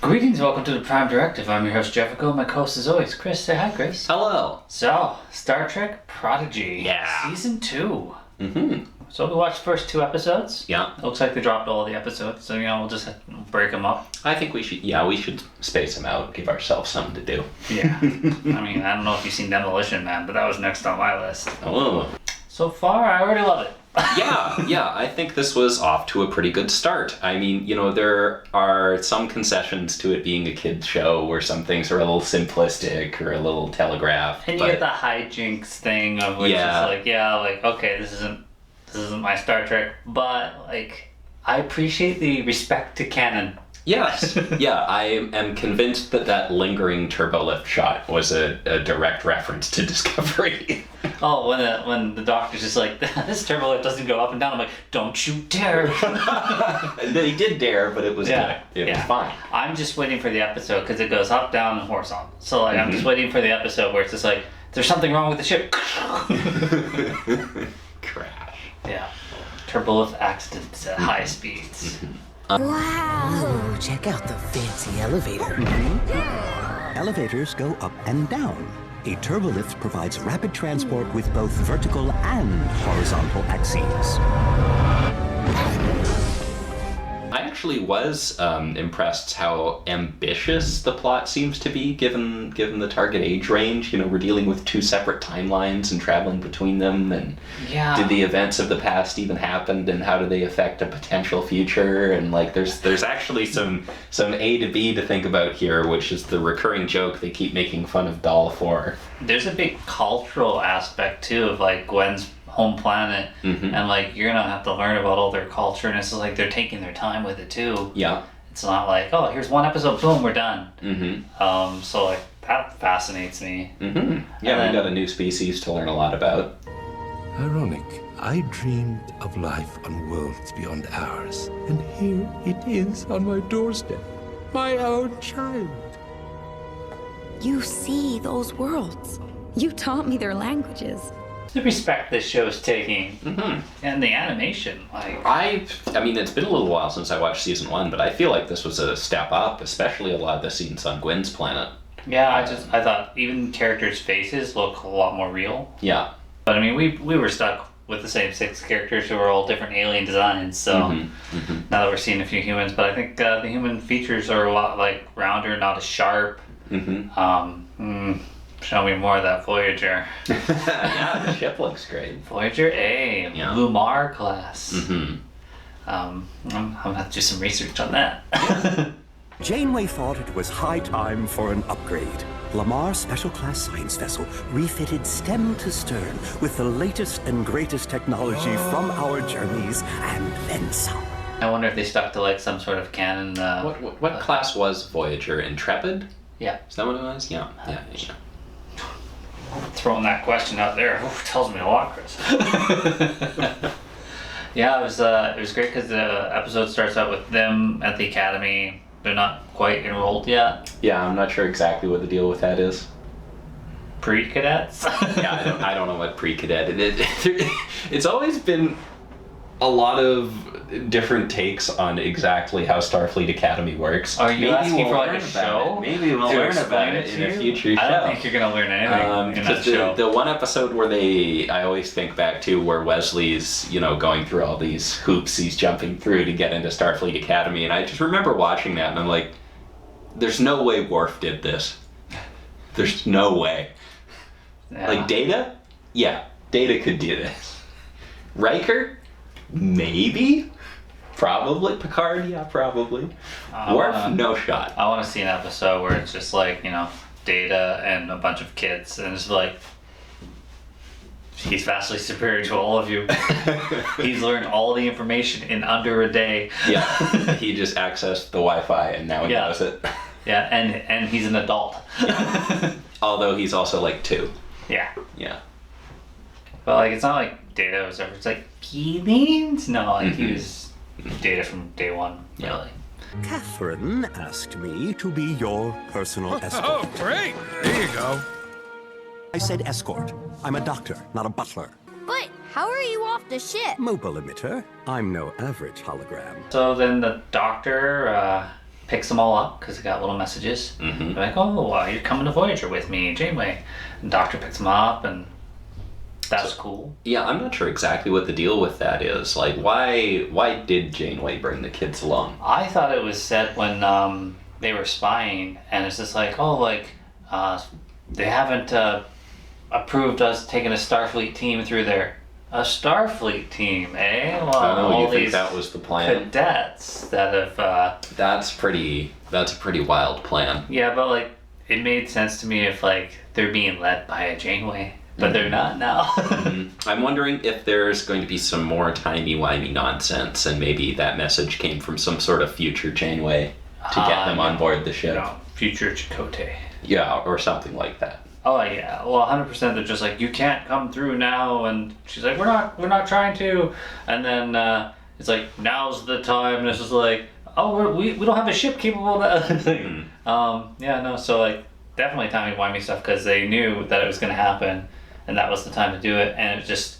Greetings, welcome to the Prime Directive. I'm your host, Jeffico. My co-host as always, Chris. Say hi, Chris. Hello. So, Star Trek Prodigy. Yeah. Season 2. Mm-hmm. So we watched the first 2 episodes. Yeah. It looks like they dropped all the episodes, so we'll just break them up. I think we should space them out, give ourselves something to do. Yeah. I don't know if you've seen Demolition Man, but that was next on my list. Oh. So far, I already love it. Yeah, I think this was off to a pretty good start. I mean, there are some concessions to it being a kid's show where some things are a little simplistic or a little telegraphed. And you get the hijinks thing of which is okay, this isn't my Star Trek, but I appreciate the respect to canon. Yes. Yeah, I am convinced that lingering turbolift shot was a direct reference to Discovery. Oh, when the doctor's just like, this turbolift doesn't go up and down, I'm like, don't you dare. They did dare, but it was good. It was fine. I'm just waiting for the episode because it goes up, down, and horizontal. So I'm just waiting for the episode where it's just like, there's something wrong with the ship. Crash. Yeah. Turbolift accidents at high speeds. Wow! Check out the fancy elevator. Elevators go up and down. A turbolift provides rapid transport with both vertical and horizontal axes. I actually was impressed how ambitious the plot seems to be, given the target age range. We're dealing with 2 separate timelines and traveling between them, and did the events of the past even happen, and how do they affect a potential future? And there's actually some A to B to think about here, which is the recurring joke they keep making fun of Doll for. There's a big cultural aspect too of Gwen's home planet, and you're gonna have to learn about all their culture, and it's they're taking their time with it too. Yeah. It's not oh, here's one episode, boom, we're done. So that fascinates me. Yeah, we got a new species to learn a lot about. Ironic. I dreamed of life on worlds beyond ours, and here it is on my doorstep. My own child. You see those worlds. You taught me their languages. The respect this show's taking, and the animation, I mean, it's been a little while since I watched season 1, but I feel like this was a step up, especially a lot of the scenes on Gwyn's planet. Yeah, I thought even characters' faces look a lot more real. Yeah. But we were stuck with the same 6 characters who were all different alien designs, so now that we're seeing a few humans, but I think the human features are a lot rounder, not as sharp. Show me more of that Voyager. Yeah, the ship looks great. Voyager A, Lumar class. I'm gonna have to do some research on that. Janeway thought it was high time for an upgrade. Lamar's special class science vessel refitted stem to stern with the latest and greatest technology from our journeys and then some. I wonder if they stuck to some sort of canon. What class was Voyager? Intrepid? Yeah. Is that what it was? Yeah. Throwing that question out there tells me a lot, Chris. Yeah, it was great because the episode starts out with them at the academy. They're not quite enrolled yet. Yeah, I'm not sure exactly what the deal with that is. Pre-cadets? Yeah, I don't know what pre-cadet it is. It's always been a lot of different takes on exactly how Starfleet Academy works. Are you asking for a show? Maybe we'll learn about it in a future show. I don't think you're going to learn anything in that show. The one episode where I always think back to where Wesley's, going through all these hoops he's jumping through to get into Starfleet Academy, and I just remember watching that and I'm like, there's no way Worf did this. There's no way. Yeah. Data? Yeah, Data could do this. Riker? Maybe? Probably. Picard? Yeah, probably. Worf? No shot. I want to see an episode where it's just Data and a bunch of kids, and it's he's vastly superior to all of you. He's learned all the information in under a day. Yeah, he just accessed the Wi-Fi and now he knows it. Yeah, and he's an adult. Yeah. Although he's also 2. Yeah. Yeah. But it's not Data was ever. It's he means no. He was Data from day one. Really. Catherine asked me to be your personal escort. Oh, great! There you go. I said escort. I'm a doctor, not a butler. But how are you off the ship? Mobile emitter. I'm no average hologram. So then the doctor, picks them all up because they got little messages. Mm-hmm. They're like, oh, you're coming to Voyager with me, Janeway. And Doctor picks them up, and that's cool. Yeah, I'm not sure exactly what the deal with that is. Like, why did Janeway bring the kids along? I thought it was said when they were spying, and it's just like, they haven't approved us taking a Starfleet team through there. A Starfleet team, eh? Well, all you think these that was the plan? cadets that have... That's a pretty wild plan. Yeah, but, like, it made sense to me if, like, they're being led by a Janeway. But they're not now. I'm wondering if there's going to be some more timey-wimey nonsense, and maybe that message came from some sort of future Janeway to get them on board the ship. Future Chakotay. Yeah, or something like that. Oh yeah, well 100% they're just like, you can't come through now, and she's like, we're not trying to, and then it's like, now's the time, and it's just like, we don't have a ship capable of that. So like, definitely timey-wimey stuff, because they knew that it was going to happen, and that was the time to do it, and it was just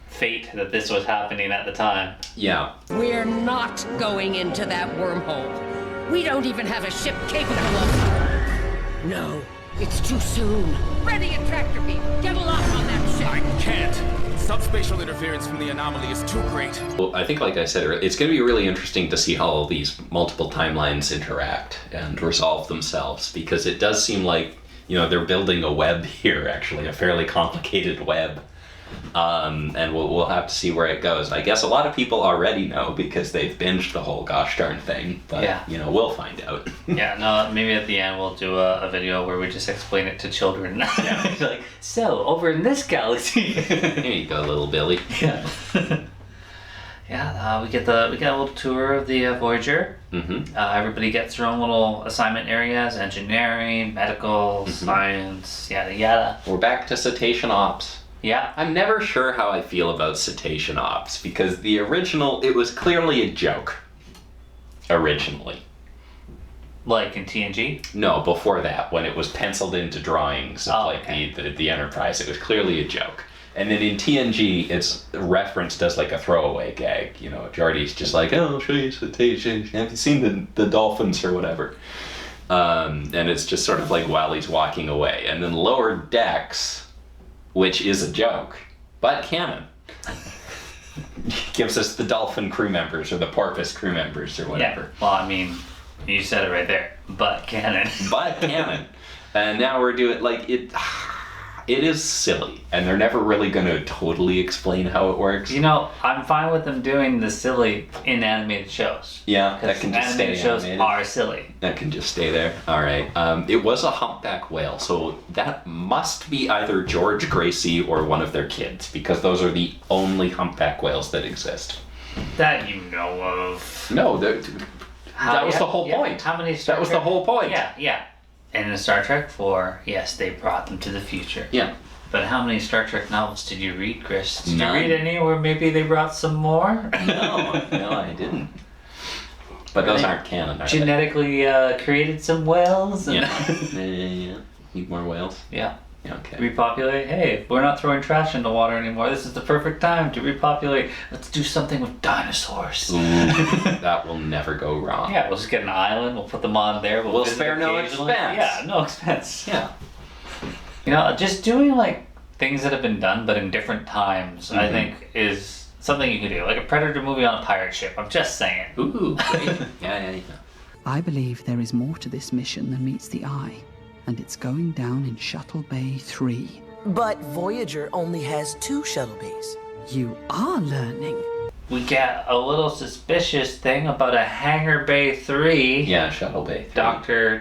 fate that this was happening at the time. Yeah. We're not going into that wormhole. We don't even have a ship capable of... No, it's too soon. Ready and tractor beam. Get a lock on that ship. I can't. Subspatial interference from the anomaly is too great. Well, I think, like I said, it's going to be really interesting to see how all these multiple timelines interact and resolve themselves, because it does seem like, they're building a web here, actually, a fairly complicated web. And we'll have to see where it goes. I guess a lot of people already know because they've binged the whole gosh darn thing, but, we'll find out. Maybe at the end we'll do a video where we just explain it to children. Like, so, over in this galaxy. Here you go, little Billy. Yeah. We get a little tour of the Voyager. Mm-hmm. Everybody gets their own little assignment areas: engineering, medical, science, yada yada. We're back to cetacean ops. Yeah. I'm never sure how I feel about cetacean ops, because the original, it was clearly a joke. Originally. Like in TNG? No, before that, when it was penciled into drawings of the Enterprise, it was clearly a joke. And then in TNG, it's referenced as like a throwaway gag. Geordi's just like, I'll show you cetacean. Have you seen the dolphins or whatever? And it's just sort of like while he's walking away. And then Lower Decks, which is a joke, but canon, gives us the dolphin crew members or the porpoise crew members or whatever. Yeah. Well, I mean, you said it right there. But canon. But canon. And now we're doing, like, it is silly, and they're never really going to totally explain how it works. I'm fine with them doing the silly in animated shows. Yeah, that can just stay animated. Shows are silly. That can just stay there. All right. It was a humpback whale, so that must be either George Gracie or one of their kids, because those are the only humpback whales that exist. That you know of. No, that was the whole point. How many That was the whole point. Yeah. And in Star Trek 4, yes, they brought them to the future. Yeah. But how many Star Trek novels did you read, Chris? Did None. you read any where maybe they brought some more? No, I didn't. But those aren't canon, are genetically created some whales? Yeah. Yeah. Need more whales? Yeah. Okay. Repopulate. Hey, we're not throwing trash in the water anymore. This is the perfect time to repopulate. Let's do something with dinosaurs. Ooh, that will never go wrong. Yeah, we'll just get an island. We'll put them on there. We'll spare no expense. Yeah, no expense. Yeah. Just doing like things that have been done but in different times, I think is something you can do. Like a Predator movie on a pirate ship. I'm just saying. Ooh, great. Yeah. I believe there is more to this mission than meets the eye. And it's going down in Shuttle Bay 3. But Voyager only has 2 shuttle bays. You are learning. We get a little suspicious thing about a Hangar Bay 3. Yeah, Shuttle Bay 3. Doctor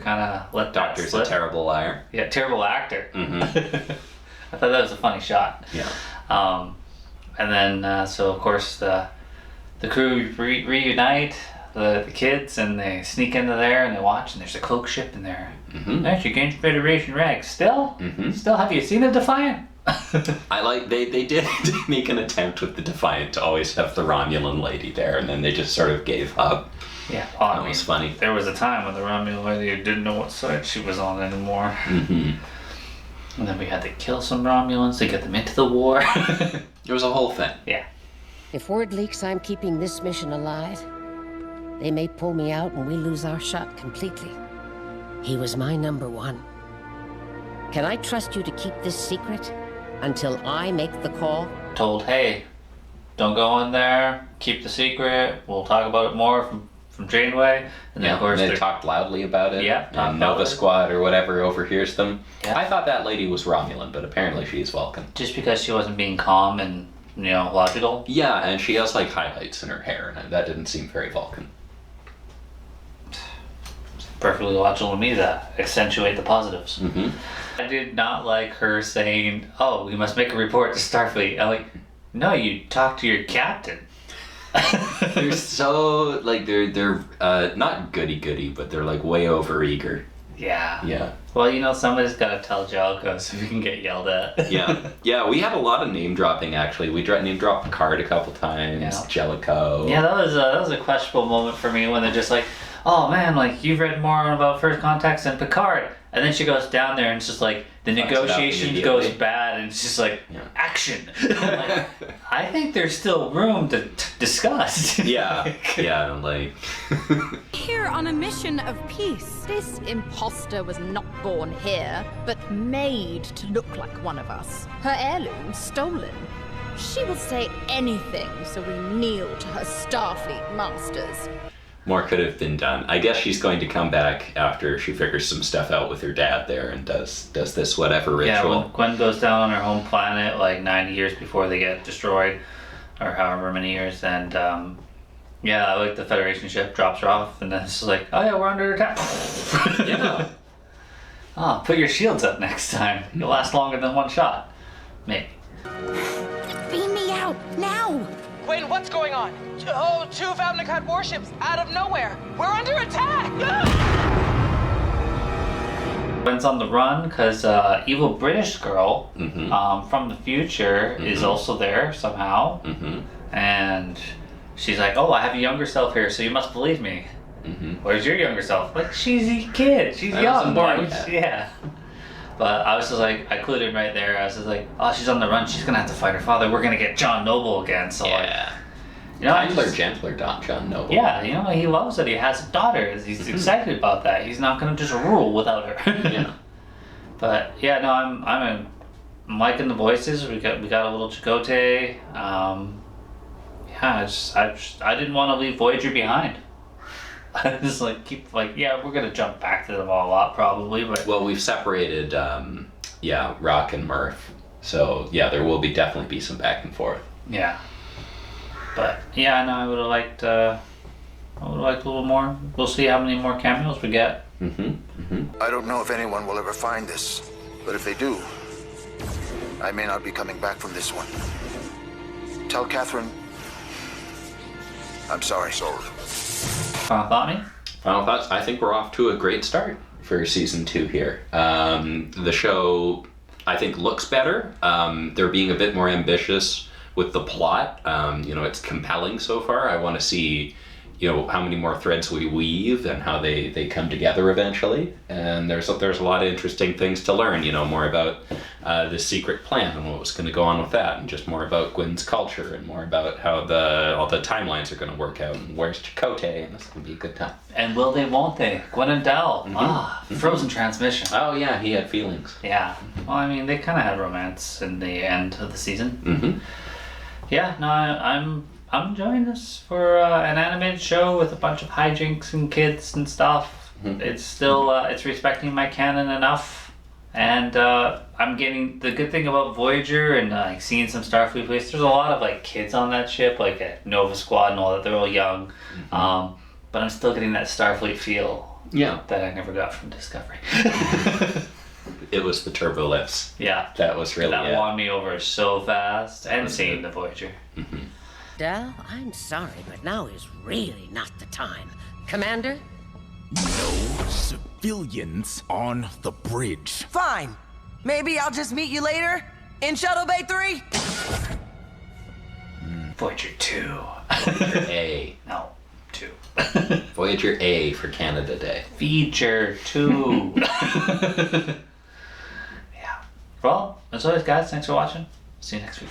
kind of let Doctor's that slip. a terrible liar. Yeah, terrible actor. Mm-hmm. I thought that was a funny shot. Yeah. And then, so of course, the crew reunite, the kids, and they sneak into there and they watch, and there's a cloak ship in there. Nice, you gained Federation rank. Still, have you seen a Defiant? I like they did make an attempt with the Defiant to always have the Romulan lady there, and then they just sort of gave up. Yeah, that was funny. There was a time when the Romulan lady didn't know what side she was on anymore. And then we had to kill some Romulans to get them into the war. It was a whole thing. Yeah. If word leaks I'm keeping this mission alive, They may pull me out and we lose our shot completely. He was my number one. Can I trust you to keep this secret until I make the call? Told, hey, don't go in there, keep the secret, we'll talk about it more from Janeway. And then, of course, they talked loudly about it. Yeah, and Nova Squad or whatever overhears them. Yeah. I thought that lady was Romulan, but apparently she's Vulcan. Just because she wasn't being calm and, logical. Yeah, and she has, highlights in her hair, and that didn't seem very Vulcan. Perfectly logical to me to accentuate the positives. Mm-hmm. I did not like her saying, oh, we must make a report to Starfleet. I'm like, no, you talk to your captain. They're so, they're not goody-goody, but they're, way over-eager. Yeah. Yeah. Well, somebody's got to tell Jellicoe so we can get yelled at. Yeah, we had a lot of name-dropping, actually. We name-dropped Picard a couple times, Jellicoe. Yeah, that was a questionable moment for me when they're just like, oh man, you've read more about First Contacts than Picard. And then she goes down there and it's just the negotiations goes bad and it's just action. I think there's still room to discuss. Yeah. Here on a mission of peace. This imposter was not born here, but made to look like one of us. Her heirloom stolen. She will say anything, so we kneel to her Starfleet masters. More could have been done. I guess she's going to come back after she figures some stuff out with her dad there and does this whatever ritual. Yeah, when Gwyn goes down on her home planet 90 years before they get destroyed, or however many years, and the Federation ship drops her off, and then it's just oh yeah, we're under attack. Yeah. Oh, put your shields up next time. You'll last longer than one shot. Maybe. Beam me out, now! Gwyn, what's going on? Oh, 2 Vavnikat warships out of nowhere. We're under attack! Gwyn's on the run because evil British girl from the future is also there somehow. And she's like, oh, I have a younger self here, so you must believe me. Where's your younger self? She's a kid. She's young. Yeah. But I was just I clued in right there. I was just oh, she's on the run. She's going to have to fight her father. We're going to get John Noble again. So gentler John Noble. Yeah, he loves it. He has a daughter. He's excited about that. He's not going to just rule without her. Yeah. But yeah, no, I'm liking the voices. We got a little Chakotay. I didn't want to leave Voyager behind. I just we're gonna jump back to them all a lot probably, but we've separated Rok and Murf, so there will definitely be some back and forth. Yeah, but I would have liked a little more. We'll see how many more cameos we get. I don't know if anyone will ever find this, but if they do, I may not be coming back from this one. Tell Catherine I'm sorry. Final thoughts? I think we're off to a great start for season 2 here. The show, I think, looks better. They're being a bit more ambitious with the plot. It's compelling so far. I want to see, how many more threads we weave and how they come together eventually. And there's a lot of interesting things to learn, more about the secret plan and what was going to go on with that, and just more about Gwyn's culture and more about how all the timelines are going to work out, and where's Chakotay, and this is going to be a good time. And will they, won't they? Gwyn and Del. Frozen transmission. Oh yeah, he had feelings. Yeah. Well, they kind of had romance in the end of the season. Yeah, no, I'm enjoying this for an animated show with a bunch of hijinks and kids and stuff. It's still it's respecting my canon enough, and I'm getting the good thing about Voyager and seeing some Starfleet places. There's a lot of kids on that ship, a Nova Squad and all that. They're all young, but I'm still getting that Starfleet feel. Yeah, that I never got from Discovery. It was the turbo lifts. Yeah, that was really that won me over so fast, and seeing the Voyager. Del, I'm sorry, but now is really not the time. Commander? No civilians on the bridge. Fine. Maybe I'll just meet you later in Shuttle Bay 3? Voyager 2. Voyager A. No, 2. Voyager A for Canada Day. Feature 2. Yeah. Well, as always, guys, thanks for watching. See you next week.